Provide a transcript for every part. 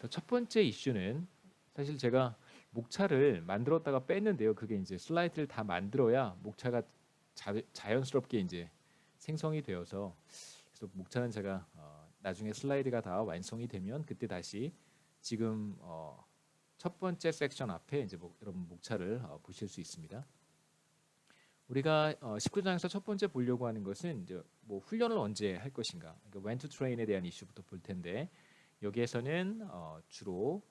첫 번째 이슈는 사실 제가 목차를 만들었다가 뺐는데요. 그게 이제 슬라이드를 다 만들어야 목차가 자연스럽게 이제 생성이 되어서, 그래서 목차는 제가 나중에 슬라이드가 다 완성이 되면 그때 다시 지금 첫 번째 섹션 앞에 이제 여러분 목차를 보실 수 있습니다. 우리가 19장에서 첫 번째 보려고 하는 것은 이제 뭐 훈련을 언제 할 것인가, 그러니까 when to train에 대한 이슈부터 볼 텐데, 여기에서는 주로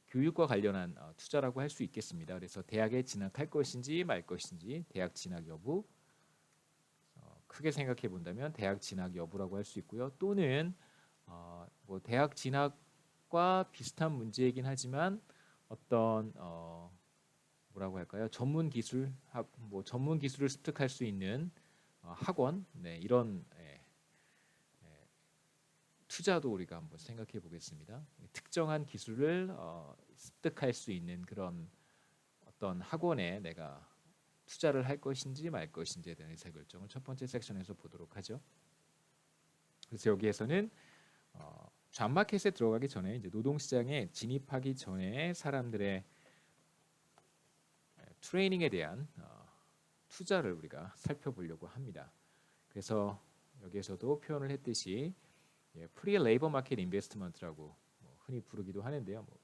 교육과 관련한 투자라고 할 수 있겠습니다. 그래서 대학에 진학할 것인지 말 것인지, 대학 진학 여부, 크게 생각해 본다면 대학 진학 여부라고 할 수 있고요. 또는 뭐 대학 진학과 비슷한 문제이긴 하지만 어떤 뭐라고 할까요? 전문 기술, 뭐 전문 기술을 습득할 수 있는 학원, 네, 이런 투자도 우리가 한번 생각해 보겠습니다. 특정한 기술을 습득할 수 있는 그런 어떤 학원에 내가 투자를 할 것인지 말 것인지에 대한 의사결정을 첫 번째 섹션에서 보도록 하죠. 그래서 여기에서는 잡마켓에 들어가기 전에, 이제 노동시장에 진입하기 전에 사람들의 트레이닝에 대한 투자를 우리가 살펴보려고 합니다. 그래서 여기에서도 표현을 했듯이 프리 레이버 마켓 인베스트먼트라고 흔히 부르기도 하는데요. 뭐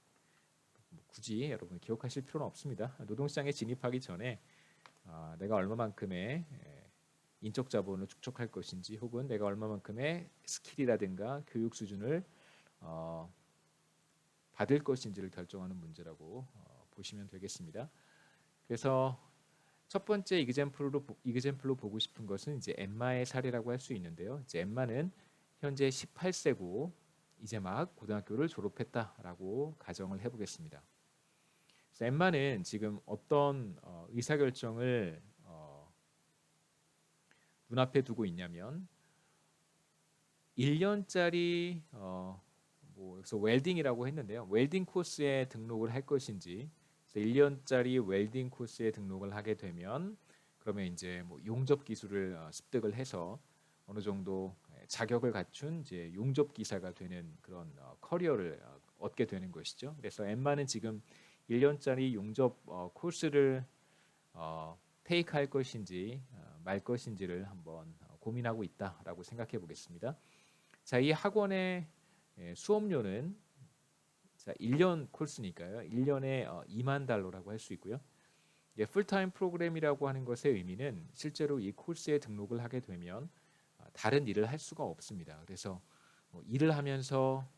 굳이 여러분 기억하실 필요는 없습니다. 노동시장에 진입하기 전에 내가 얼마만큼의 인적 자본을 축적할 것인지, 혹은 내가 얼마만큼의 스킬이라든가 교육 수준을 받을 것인지를 결정하는 문제라고 보시면 되겠습니다. 그래서 첫 번째 이그젬플로 보고 싶은 것은 이제 엠마의 사례라고 할 수 있는데요. 이제 엠마는 현재 18세고 이제 막 고등학교를 졸업했다라고 가정을 해보겠습니다. 그래서 엠마는 지금 어떤 의사결정을 눈앞에 두고 있냐면, 1년짜리 뭐 여기서 웰딩이라고 했는데요. 웰딩 코스에 등록을 할 것인지, 1년짜리 웰딩 코스에 등록을 하게 되면 그러면 이제 뭐 용접 기술을 습득을 해서 어느 정도 자격을 갖춘 이제 용접 기사가 되는 그런 커리어를 얻게 되는 것이죠. 그래서 엠마는 지금 1년짜리 용접 코스를 테이크할 것인지 말 것인지를 한번 고민하고 있다라고 생각해 보겠습니다. 자, 이 학원의 수업료는, 자, 1년 코스니까요. 1년에 2만 달러라고 할 수 있고요. 풀타임 프로그램이라고 하는 것의 의미는 실제로 이 코스에 등록을 하게 되면 다른 일을 할 수가 없습니다. 그래서 뭐 일을 하면서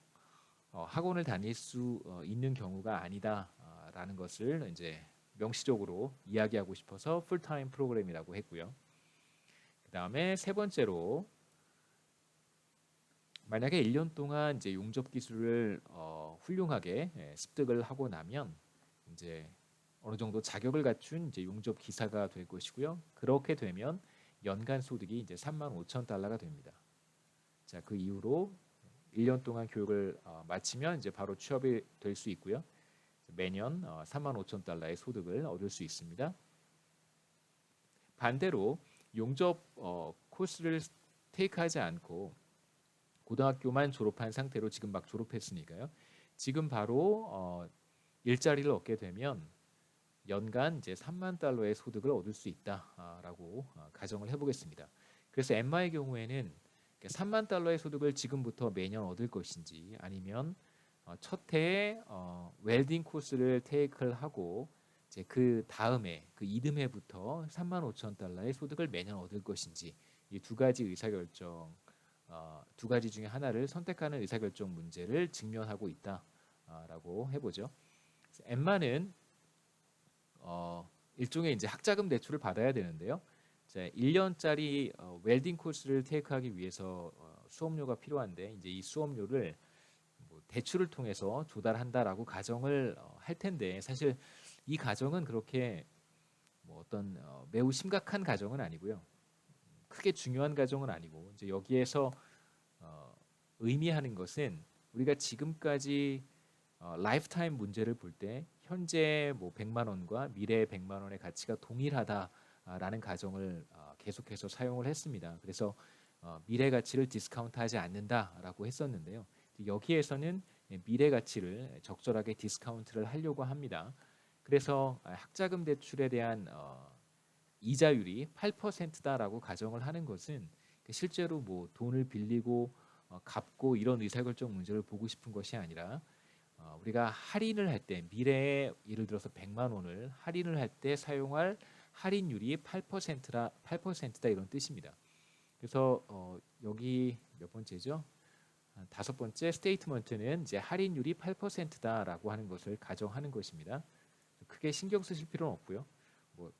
학원을 다닐 수 있는 경우가 아니다라는 것을 이제 명시적으로 이야기하고 싶어서 풀타임 프로그램이라고 했고요. 그 다음에 세 번째로, 만약에 1년 동안 이제 용접 기술을 훌륭하게 습득을 하고 나면 이제 어느 정도 자격을 갖춘 이제 용접 기사가 될 것이고요. 그렇게 되면 연간 소득이 이제 35,000달러가 됩니다. 자, 그 이후로 1년 동안 교육을 마치면 이제 바로 취업이 될 수 있고요. 매년 35,000달러의 소득을 얻을 수 있습니다. 반대로 용접 코스를 테이크하지 않고 고등학교만 졸업한 상태로 지금 막 졸업했으니까요. 지금 바로 일자리를 얻게 되면 연간 이제 3만 달러의 소득을 얻을 수 있다라고 가정을 해보겠습니다. 그래서 엠마의 경우에는 3만 달러의 소득을 지금부터 매년 얻을 것인지, 아니면 첫 해에 웰딩 코스를 테이크를 하고 이제 그 다음에 그 이듬해부터 3만 5천 달러의 소득을 매년 얻을 것인지, 이 두 가지 의사결정, 두 가지 중에 하나를 선택하는 의사결정 문제를 직면하고 있다라고 해보죠. 엠마는 일종의 이제 학자금 대출을 받아야 되는데요. 1년짜리 웰딩 코스를 테이크하기 위해서 수업료가 필요한데, 이제 이 수업료를 뭐 대출을 통해서 조달한다라고 가정을 할 텐데, 사실 이 가정은 그렇게 뭐 어떤 매우 심각한 가정은 아니고요. 크게 중요한 가정은 아니고, 이제 여기에서 의미하는 것은 우리가 지금까지 라이프타임 문제를 볼 때 현재 뭐 100만 원과 미래의 100만 원의 가치가 동일하다라는 가정을 계속해서 사용을 했습니다. 그래서 미래 가치를 디스카운트하지 않는다라고 했었는데요. 여기에서는 미래 가치를 적절하게 디스카운트를 하려고 합니다. 그래서 학자금 대출에 대한 이자율이 8%다라고 가정을 하는 것은 실제로 뭐 돈을 빌리고 갚고 이런 의사결정 문제를 보고 싶은 것이 아니라 우리가 할인을 할 때 미래에 예를 들어서 100만 원을 할인을 할 때 사용할 할인율이 8%다 이런 뜻입니다. 그래서 여기 몇 번째죠? 다섯 번째 스테이트먼트는 이제 할인율이 8%다라고 하는 것을 가정하는 것입니다. 크게 신경 쓰실 필요는 없고요. 뭐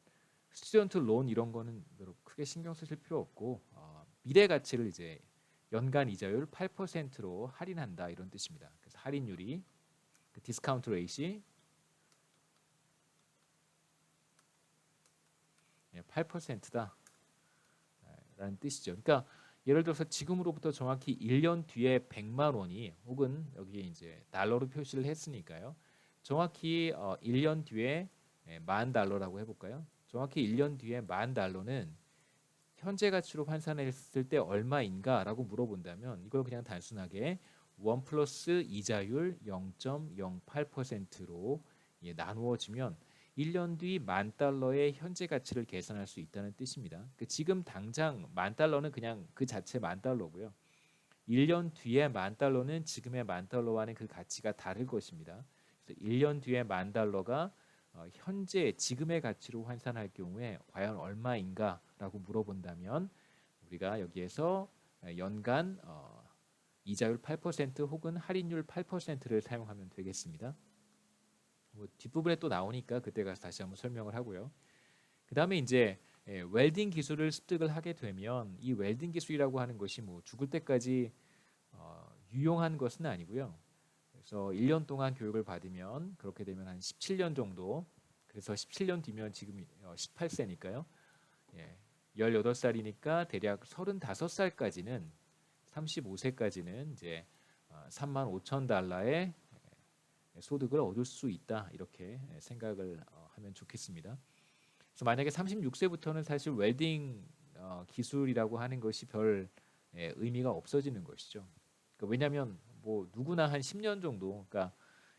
스튜던트 론 이런 거는 별로 크게 신경 쓰실 필요 없고 미래 가치를 이제 연간 이자율 8%로 할인한다 이런 뜻입니다. 그래서 할인율이 그 디스카운트 레이시 8%다 라는 뜻이죠. 그러니까 예를 들어서 지금으로부터 정확히 1년 뒤에 100만 원이 혹은 여기에 이제 달러로 표시를 했으니까요. 정확히 1년 뒤에 $10,000라고 해볼까요? 정확히 1년 뒤에 $10,000는 현재 가치로 환산했을 때 얼마인가라고 물어본다면 이걸 그냥 단순하게 1 플러스 이자율 0.08%로 나누어지면 1년 뒤 $10,000의 현재 가치를 계산할 수 있다는 뜻입니다. 지금 당장 $10,000는 그냥 그 자체 $10,000고요. 1년 뒤에 $10,000는 지금의 $10,000와는 그 가치가 다를 것입니다. 그래서 1년 뒤에 $10,000가 현재 지금의 가치로 환산할 경우에 과연 얼마인가라고 물어본다면 우리가 여기에서 연간 이자율 8% 혹은 할인율 8%를 사용하면 되겠습니다. 뭐 뒷부분에 또 나오니까 그때 가서 다시 한번 설명을 하고요. 그 다음에 이제 웰딩 기술을 습득을 하게 되면 이 웰딩 기술이라고 하는 것이 뭐 죽을 때까지 유용한 것은 아니고요. 그래서 1년 동안 교육을 받으면 그렇게 되면 한 17년 정도, 그래서 17년 뒤면 지금 18세니까요. 18살이니까 대략 35살까지는 35세까지는 이제 $35,000의 소득을 얻을 수 있다 이렇게 생각을 하면 좋겠습니다. 그래서 만약에 36세부터는 사실 웰딩 기술이라고 하는 것이 별 의미가 없어지는 것이죠. 그러니까 왜냐하면 뭐 누구나 한 10년 정도, 그러니까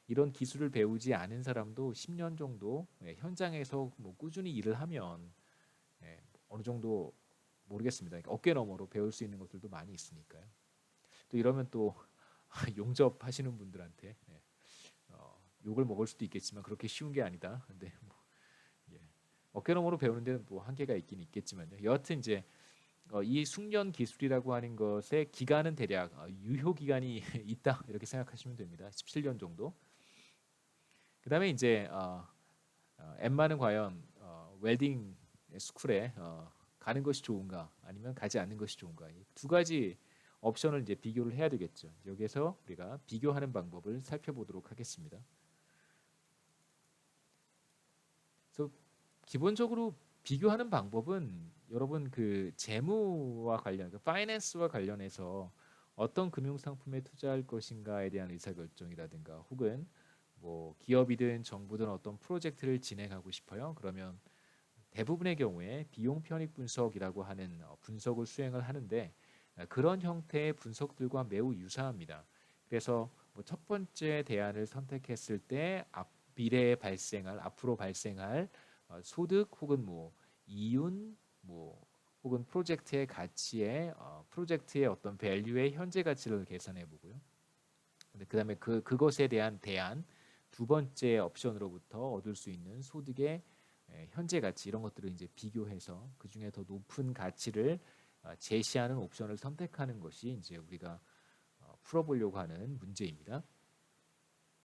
이런 기술을 배우지 않은 사람도 10년 정도 현장에서 뭐 꾸준히 일을 하면 어느 정도 모르겠습니다. 그러니까 어깨 너머로 배울 수 있는 것들도 많이 있으니까요. 또 이러면 또 용접하시는 분들한테 욕을 먹을 수도 있겠지만 그렇게 쉬운 게 아니다. 근데 뭐, 어깨너머로 배우는 데는 뭐 한계가 있긴 있겠지만요. 여하튼 이제 이 숙련 기술이라고 하는 것의 기간은 대략 유효 기간이 있다 이렇게 생각하시면 됩니다. 17년 정도. 그다음에 이제 엠마는 과연 웰딩 스쿨에 가는 것이 좋은가 아니면 가지 않는 것이 좋은가, 이 두 가지 옵션을 이제 비교를 해야 되겠죠. 여기서 우리가 비교하는 방법을 살펴보도록 하겠습니다. 그래서 기본적으로 비교하는 방법은 여러분 그 재무와 관련, 그 파이낸스와 관련해서 어떤 금융 상품에 투자할 것인가에 대한 의사결정이라든가 혹은 뭐 기업이든 정부든 어떤 프로젝트를 진행하고 싶어요. 그러면 대부분의 경우에 비용 편익 분석이라고 하는 분석을 수행을 하는데 그런 형태의 분석들과 매우 유사합니다. 그래서 뭐 첫 번째 대안을 선택했을 때 미래에 발생할, 앞으로 발생할 소득 혹은 뭐 이윤 뭐 혹은 프로젝트의 가치에 프로젝트의 어떤 밸류의 현재 가치를 계산해 보고요. 그다음에 그것에 대한 대안 두 번째 옵션으로부터 얻을 수 있는 소득의 현재 가치 이런 것들을 이제 비교해서 그 중에 더 높은 가치를 제시하는 옵션을 선택하는 것이 이제 우리가 풀어보려고 하는 문제입니다.